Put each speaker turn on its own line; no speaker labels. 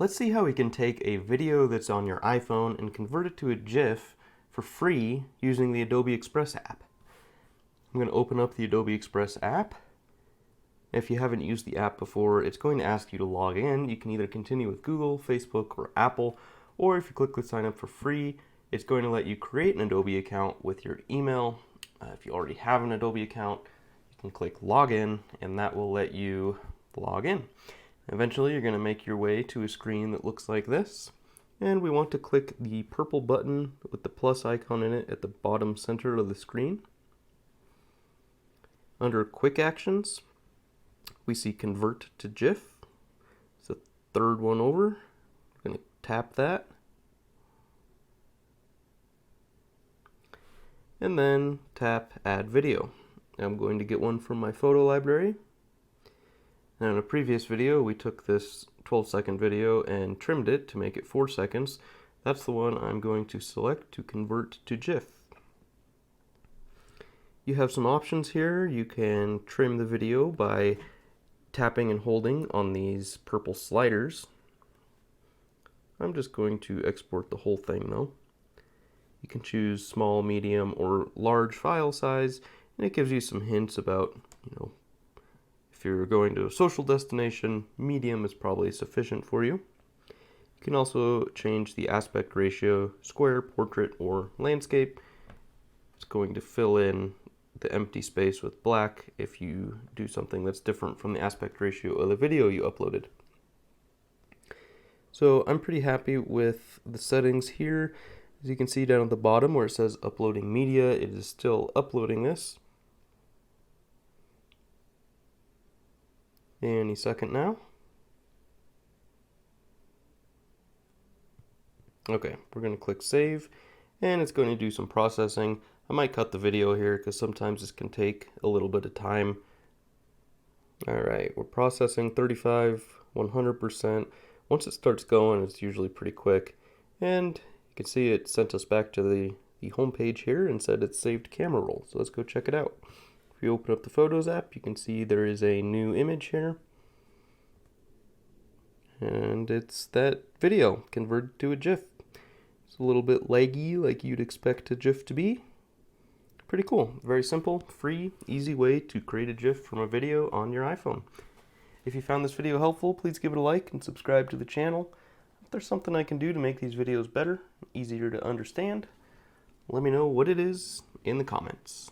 Let's see how we can take a video that's on your iPhone and convert it to a GIF for free using the Adobe Express app. I'm going to open up the Adobe Express app. If you haven't used the app before, it's going to ask you to log in. You can either continue with Google, Facebook, or Apple, or if you click the sign up for free, it's going to let you create an Adobe account with your email. If you already have an Adobe account, you can click login, and that will let you log in. Eventually, you're going to make your way to a screen that looks like this, and we want to click the purple button with the plus icon in it at the bottom center of the screen. Under Quick Actions, we see Convert to GIF. It's the third one over. We're going to tap that. And then tap Add Video. I'm going to get one from my photo library. Now in a previous video, we took this 12-second video and trimmed it to make it 4 seconds. That's the one I'm going to select to convert to GIF. You have some options here. You can trim the video by tapping and holding on these purple sliders. I'm just going to export the whole thing though. You can choose small, medium, or large file size, and it gives you some hints about, if you're going to a social destination, medium is probably sufficient for you. You can also change the aspect ratio, square, portrait, or landscape. It's going to fill in the empty space with black if you do something that's different from the aspect ratio of the video you uploaded. So I'm pretty happy with the settings here. As you can see down at the bottom where it says uploading media, it is still uploading this. Any second now. Okay, we're going to click save, and it's going to do some processing. I might cut the video here because sometimes this can take a little bit of time. Alright, we're processing 100%. Once it starts going, it's usually pretty quick. And you can see it sent us back to the home page here and said it's saved camera roll. So let's go check it out. If you open up the Photos app, you can see there is a new image here. And it's that video converted to a GIF. It's a little bit laggy like you'd expect a GIF to be. Pretty cool. Very simple, free, easy way to create a GIF from a video on your iPhone. If you found this video helpful, please give it a like and subscribe to the channel. If there's something I can do to make these videos better, easier to understand, let me know what it is in the comments.